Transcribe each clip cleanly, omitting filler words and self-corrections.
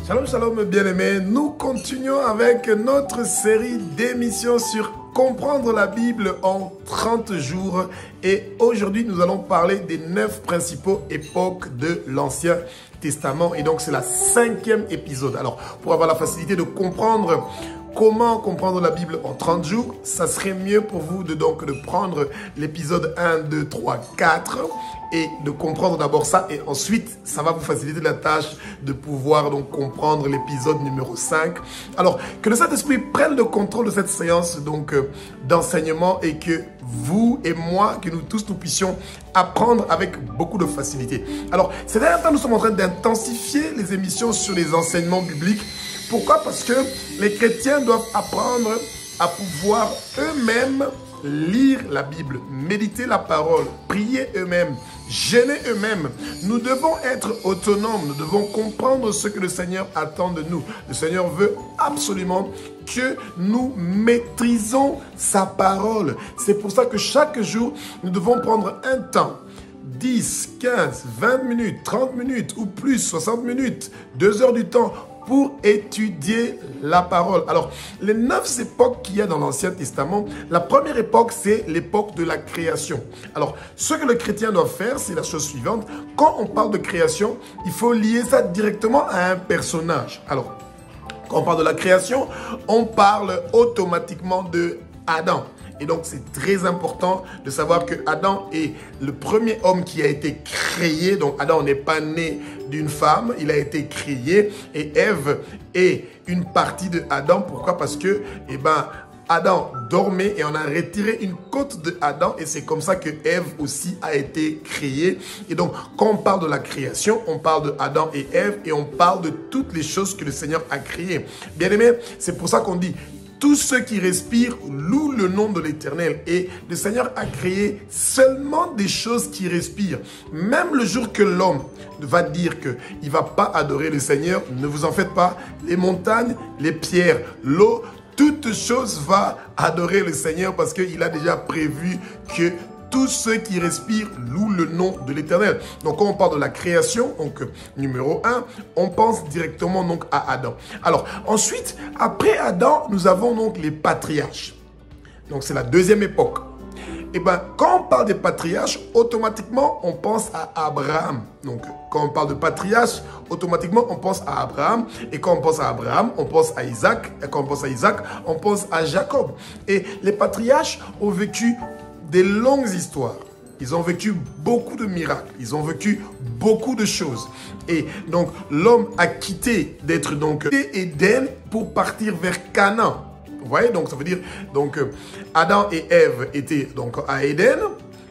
Shalom, shalom bien-aimés. Nous continuons avec notre série d'émissions sur comprendre la Bible en 30 jours. Et aujourd'hui, nous allons parler des 9 principaux époques de l'Ancien Testament. Et donc, c'est la 5e épisode. Alors, pour avoir la facilité de comprendre comment comprendre la Bible en 30 jours, ça serait mieux pour vous de prendre l'épisode 1, 2, 3, 4 et de comprendre d'abord ça. Et ensuite, ça va vous faciliter la tâche de pouvoir donc comprendre l'épisode numéro 5. Alors, que le Saint-Esprit prenne le contrôle de cette séance d'enseignement et que vous et moi, que nous tous, nous puissions apprendre avec beaucoup de facilité. Alors, ces derniers temps, nous sommes en train d'intensifier les émissions sur les enseignements bibliques. Pourquoi? Parce que les chrétiens doivent apprendre à pouvoir eux-mêmes lire la Bible, méditer la parole, prier eux-mêmes, jeûner eux-mêmes. Nous devons être autonomes, nous devons comprendre ce que le Seigneur attend de nous. Le Seigneur veut absolument que nous maîtrisons sa parole. C'est pour ça que chaque jour, nous devons prendre un temps. 10, 15, 20 minutes, 30 minutes ou plus, 60 minutes, 2 heures du temps pour étudier la parole. Alors, les 9 époques qu'il y a dans l'Ancien Testament, la première époque, c'est l'époque de la création. Alors, ce que le chrétien doit faire, c'est la chose suivante. Quand on parle de création, il faut lier ça directement à un personnage. Alors, quand on parle de la création, on parle automatiquement de Adam. Et donc, c'est très important de savoir que Adam est le premier homme qui a été créé. Donc, Adam n'est pas né d'une femme, il a été créé. Et Ève est une partie de Adam. Pourquoi? Parce que, Adam dormait et on a retiré une côte de Adam et c'est comme ça que Ève aussi a été créée. Et donc, quand on parle de la création, on parle de Adam et Ève et on parle de toutes les choses que le Seigneur a créées. Bien aimé, c'est pour ça qu'on dit tous ceux qui respirent louent le nom de l'Éternel. Et le Seigneur a créé seulement des choses qui respirent. Même le jour que l'homme va dire qu'il ne va pas adorer le Seigneur, ne vous en faites pas. Les montagnes, les pierres, l'eau, toute chose va adorer le Seigneur parce qu'il a déjà prévu que tous ceux qui respirent louent le nom de l'Éternel. Donc, quand on parle de la création, donc numéro 1, on pense directement donc à Adam. Alors, ensuite, après Adam, nous avons donc les patriarches. Donc, c'est la deuxième époque. Et quand on parle des patriarches, automatiquement, on pense à Abraham. Donc, quand on parle de patriarche, automatiquement, on pense à Abraham. Et quand on pense à Abraham, on pense à Isaac. Et quand on pense à Isaac, on pense à Jacob. Et les patriarches ont vécu des longues histoires. Ils ont vécu beaucoup de miracles. Ils ont vécu beaucoup de choses. Et donc, l'homme a quitté d'être donc Éden pour partir vers Canaan. Vous voyez, donc ça veut dire, donc Adam et Ève étaient donc à Éden.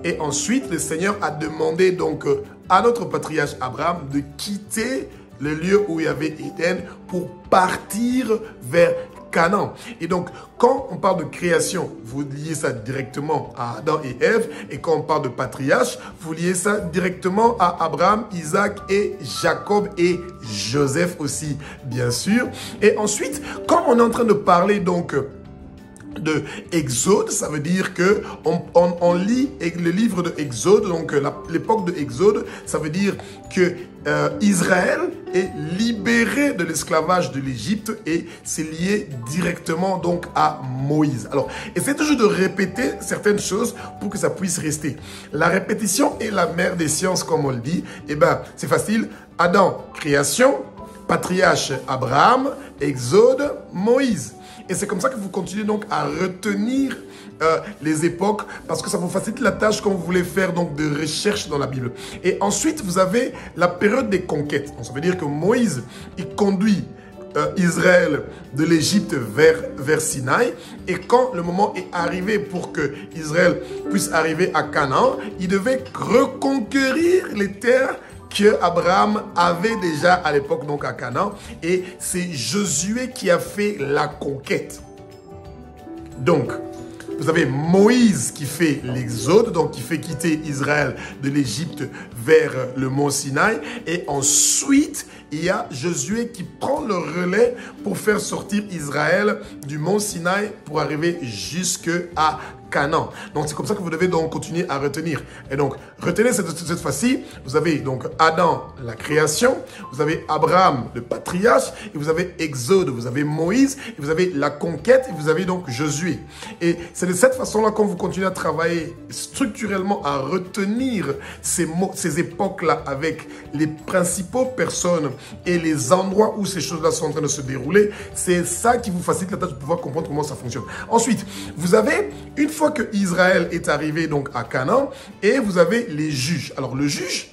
Et ensuite, le Seigneur a demandé donc à notre patriarche Abraham de quitter le lieu où il y avait Éden pour partir vers Canaan. Et donc, quand on parle de création, vous liez ça directement à Adam et Ève. Et quand on parle de patriarche, vous liez ça directement à Abraham, Isaac et Jacob et Joseph aussi, bien sûr. Et ensuite, quand on est en train de parler donc de Exode, ça veut dire que on lit le livre de Exode, donc l'époque de Exode, ça veut dire que Israël est libéré de l'esclavage de l'Égypte et c'est lié directement donc à Moïse. Alors, essayez toujours de répéter certaines choses pour que ça puisse rester. La répétition est la mère des sciences, comme on le dit. C'est facile. Adam, création, patriarche Abraham, Exode, Moïse. Et c'est comme ça que vous continuez donc à retenir les époques parce que ça vous facilite la tâche quand vous voulez faire donc de recherche dans la Bible. Et ensuite, vous avez la période des conquêtes. Donc, ça veut dire que Moïse, il conduit Israël de l'Égypte vers Sinaï. Et quand le moment est arrivé pour que Israël puisse arriver à Canaan, il devait reconquérir les terres que Abraham avait déjà à l'époque donc à Canaan. Et c'est Josué qui a fait la conquête. Donc, vous avez Moïse qui fait l'exode, donc qui fait quitter Israël de l'Égypte vers le mont Sinaï. Et ensuite, il y a Josué qui prend le relais pour faire sortir Israël du mont Sinaï pour arriver jusqu'à Canaan. Donc c'est comme ça que vous devez donc continuer à retenir. Et donc retenez cette fois-ci, vous avez donc Adam, la création, vous avez Abraham, le patriarche, et vous avez Exode, vous avez Moïse, et vous avez la conquête, et vous avez donc Josué. Et c'est de cette façon-là quand vous continuez à travailler structurellement à retenir ces mots, ces époques-là avec les principaux personnes et les endroits où ces choses-là sont en train de se dérouler, c'est ça qui vous facilite la tâche de pouvoir comprendre comment ça fonctionne. Ensuite, vous avez, une fois que Israël est arrivé donc à Canaan, et vous avez les juges. Alors le juge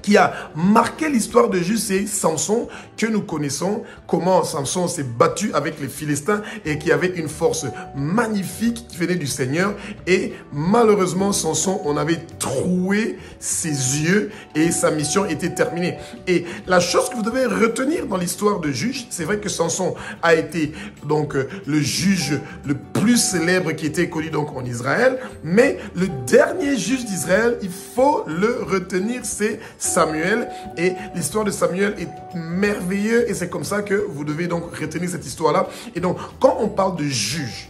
qui a marqué l'histoire de Juge, c'est Samson, que nous connaissons, comment Samson s'est battu avec les Philistins et qui avait une force magnifique qui venait du Seigneur. Et malheureusement, Samson, on avait troué ses yeux et sa mission était terminée. Et la chose que vous devez retenir dans l'histoire de Juge, c'est vrai que Samson a été donc le juge le plus célèbre qui était connu donc en Israël, mais le dernier juge d'Israël, il faut le retenir, c'est Samuel. Et l'histoire de Samuel est merveilleuse et c'est comme ça que vous devez donc retenir cette histoire-là. Et donc, quand on parle de juge,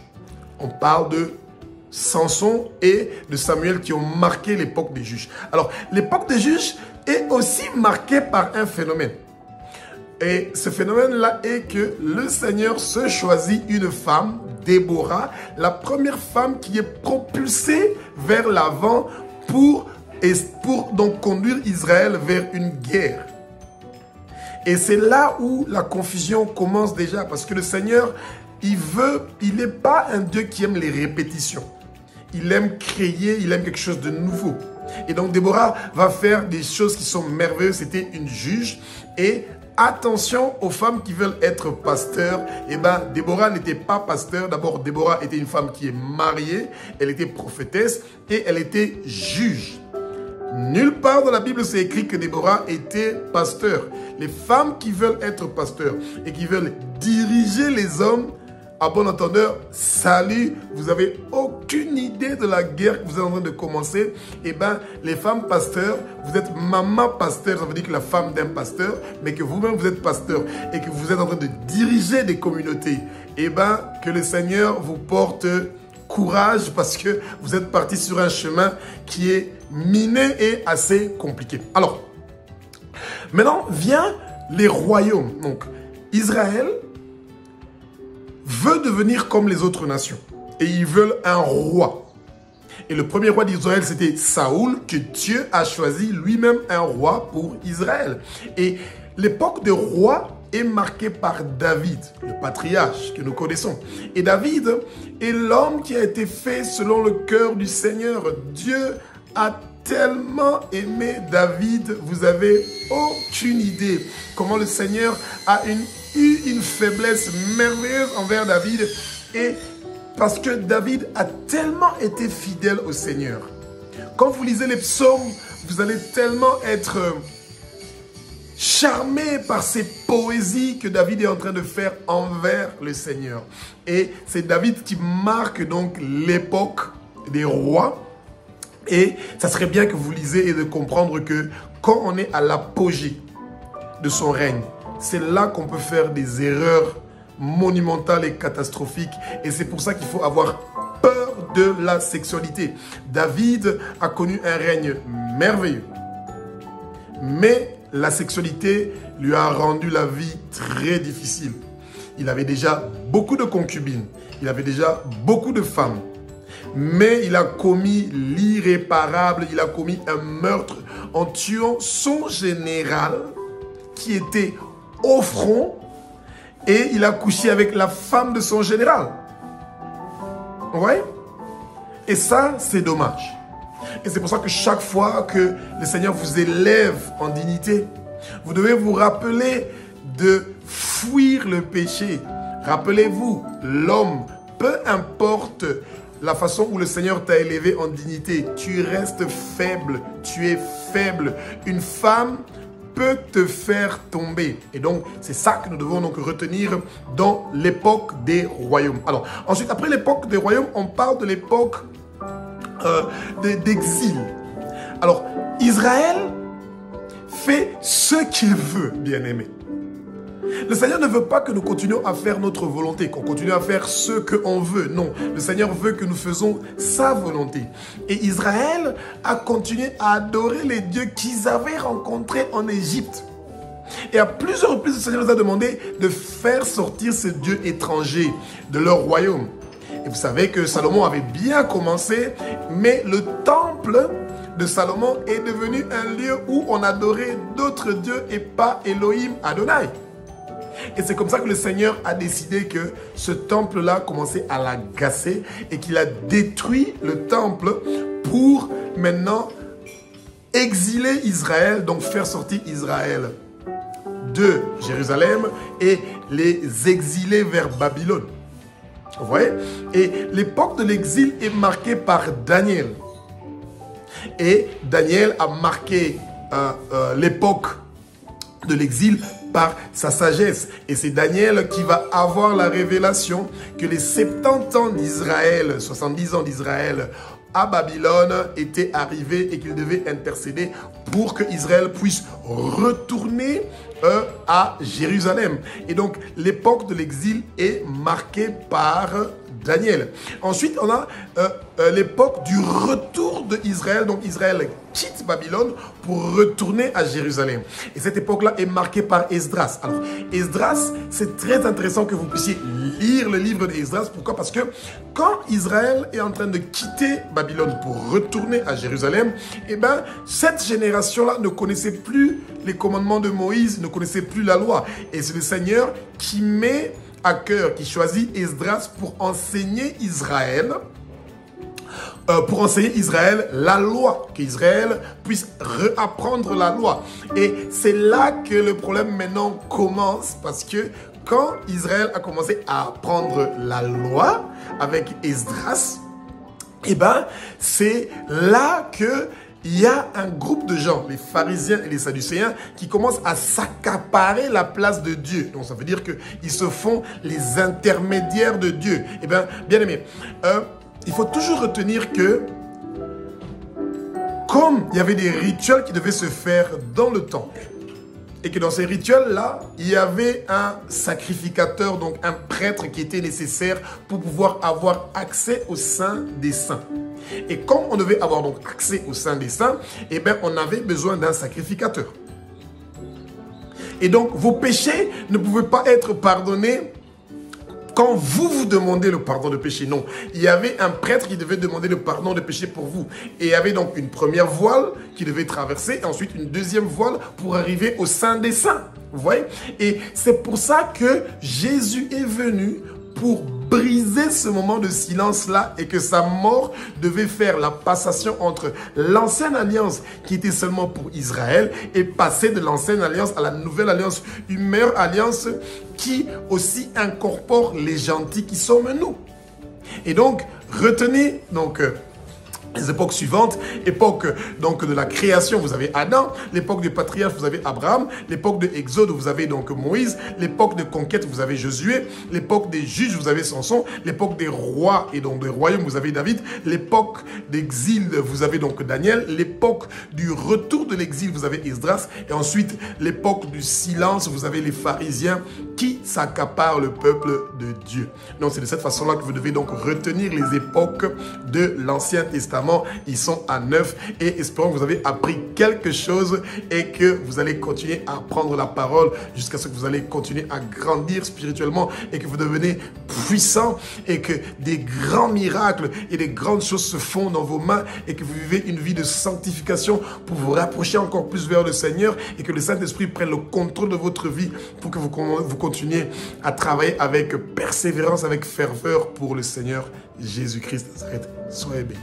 on parle de Samson et de Samuel qui ont marqué l'époque des juges. Alors, l'époque des juges est aussi marquée par un phénomène. Et ce phénomène-là est que le Seigneur se choisit une femme, Déborah, la première femme qui est propulsée vers l'avant pour donc conduire Israël vers une guerre. Et c'est là où la confusion commence déjà, parce que le Seigneur, il n'est pas un Dieu qui aime les répétitions. Il aime créer, il aime quelque chose de nouveau. Et donc Déborah va faire des choses qui sont merveilleuses. C'était une juge. Et attention aux femmes qui veulent être pasteurs. Eh bien, Déborah n'était pas pasteur. D'abord, Déborah était une femme qui est mariée. Elle était prophétesse et elle était juge. Nulle part dans la Bible, c'est écrit que Déborah était pasteur. Les femmes qui veulent être pasteurs et qui veulent diriger les hommes, à bon entendeur, salut, vous n'avez aucune idée de la guerre que vous êtes en train de commencer. Eh bien, les femmes pasteurs, vous êtes maman pasteur, ça veut dire que la femme d'un pasteur, mais que vous-même vous êtes pasteur et que vous êtes en train de diriger des communautés. Eh bien, que le Seigneur vous porte courage parce que vous êtes parti sur un chemin qui est miné et assez compliqué. Alors, maintenant vient les royaumes. Donc, Israël veut devenir comme les autres nations et ils veulent un roi. Et le premier roi d'Israël, c'était Saoul, que Dieu a choisi lui-même un roi pour Israël. Et l'époque des rois est marquée par David, le patriarche que nous connaissons. Et David est l'homme qui a été fait selon le cœur du Seigneur. Dieu a tellement aimé David, vous avez aucune idée comment le Seigneur a eu une faiblesse merveilleuse envers David. Et parce que David a tellement été fidèle au Seigneur. Quand vous lisez les psaumes, vous allez tellement être charmé par ces poésies que David est en train de faire envers le Seigneur. Et c'est David qui marque donc l'époque des rois. Et ça serait bien que vous lisez et de comprendre que quand on est à l'apogée de son règne, c'est là qu'on peut faire des erreurs monumentales et catastrophiques. Et c'est pour ça qu'il faut avoir peur de la sexualité. David a connu un règne merveilleux. Mais la sexualité lui a rendu la vie très difficile. Il avait déjà beaucoup de concubines. Il avait déjà beaucoup de femmes. Mais il a commis l'irréparable. Il a commis un meurtre en tuant son général qui était au front. Et il a couché avec la femme de son général. Ouais? Et ça, c'est dommage. Et c'est pour ça que chaque fois que le Seigneur vous élève en dignité, vous devez vous rappeler de fuir le péché. Rappelez-vous, l'homme, peu importe la façon où le Seigneur t'a élevé en dignité, tu restes faible, tu es faible. Une femme peut te faire tomber. Et donc, c'est ça que nous devons donc retenir dans l'époque des royaumes. Alors, ensuite, après l'époque des royaumes, on parle de l'époque d'exil. Alors, Israël fait ce qu'il veut, bien-aimé. Le Seigneur ne veut pas que nous continuions à faire notre volonté, qu'on continue à faire ce qu'on veut. Non, le Seigneur veut que nous faisons sa volonté. Et Israël a continué à adorer les dieux qu'ils avaient rencontrés en Égypte. Et à plusieurs reprises, le Seigneur nous a demandé de faire sortir ces dieux étrangers de leur royaume. Et vous savez que Salomon avait bien commencé, mais le temple de Salomon est devenu un lieu où on adorait d'autres dieux et pas Elohim Adonai. Et c'est comme ça que le Seigneur a décidé que ce temple-là commençait à l'agacer et qu'il a détruit le temple pour maintenant exiler Israël, donc faire sortir Israël de Jérusalem et les exiler vers Babylone. Vous voyez? Et l'époque de l'exil est marquée par Daniel. Et Daniel a marqué l'époque de l'exil par sa sagesse. Et c'est Daniel qui va avoir la révélation que les 70 ans d'Israël, 70 ans d'Israël à Babylone étaient arrivés et qu'il devait intercéder pour que Israël puisse retourner à Jérusalem. Et donc l'époque de l'exil est marquée par Daniel. Ensuite, on a l'époque du retour d'Israël. Donc Israël quitte Babylone pour retourner à Jérusalem. Et cette époque-là est marquée par Esdras. Alors, Esdras, c'est très intéressant que vous puissiez lire le livre d'Esdras. Pourquoi? Parce que quand Israël est en train de quitter Babylone pour retourner à Jérusalem, eh bien, cette génération-là ne connaissait plus les commandements de Moïse, ne connaissait plus la loi. Et c'est le Seigneur qui met à cœur, qui choisit Esdras pour enseigner Israël, la loi, qu'Israël puisse réapprendre la loi. Et c'est là que le problème maintenant commence, parce que quand Israël a commencé à apprendre la loi avec Esdras, eh ben, c'est là que il y a un groupe de gens, les pharisiens et les sadducéens, qui commencent à s'accaparer la place de Dieu. Donc ça veut dire qu'ils se font les intermédiaires de Dieu. Eh bien, bien aimé, il faut toujours retenir que comme il y avait des rituels qui devaient se faire dans le temple, et que dans ces rituels-là, il y avait un sacrificateur, donc un prêtre qui était nécessaire pour pouvoir avoir accès au sein des saints. Et comme on devait avoir donc accès au sein des saints, eh bien, on avait besoin d'un sacrificateur. Et donc, vos péchés ne pouvaient pas être pardonnés quand vous demandez le pardon de péché. Non, il y avait un prêtre qui devait demander le pardon de péché pour vous. Et il y avait donc une première voile qui devait traverser, et ensuite une deuxième voile pour arriver au sein des saints. Vous voyez? Et c'est pour ça que Jésus est venu pour briser ce moment de silence-là et que sa mort devait faire la passation entre l'ancienne alliance qui était seulement pour Israël et passer de l'ancienne alliance à la nouvelle alliance, une meilleure alliance qui aussi incorpore les gentils qui sommes nous. Et donc, retenez donc les époques suivantes, époque donc de la création, vous avez Adam, l'époque du patriarche, vous avez Abraham, l'époque de Exode, vous avez donc Moïse, l'époque de conquête, vous avez Josué, l'époque des juges, vous avez Samson, l'époque des rois et donc des royaumes, vous avez David, l'époque d'exil, vous avez donc Daniel, l'époque du retour de l'exil, vous avez Esdras, et ensuite l'époque du silence, vous avez les pharisiens qui s'accaparent le peuple de Dieu. Donc c'est de cette façon-là que vous devez donc retenir les époques de l'Ancien Testament. Ils sont à 9 et espérons que vous avez appris quelque chose et que vous allez continuer à prendre la parole jusqu'à ce que vous allez continuer à grandir spirituellement et que vous devenez puissant et que des grands miracles et des grandes choses se font dans vos mains et que vous vivez une vie de sanctification pour vous rapprocher encore plus vers le Seigneur et que le Saint-Esprit prenne le contrôle de votre vie pour que vous continuiez à travailler avec persévérance, avec ferveur pour le Seigneur Jésus-Christ. Soyez bénis.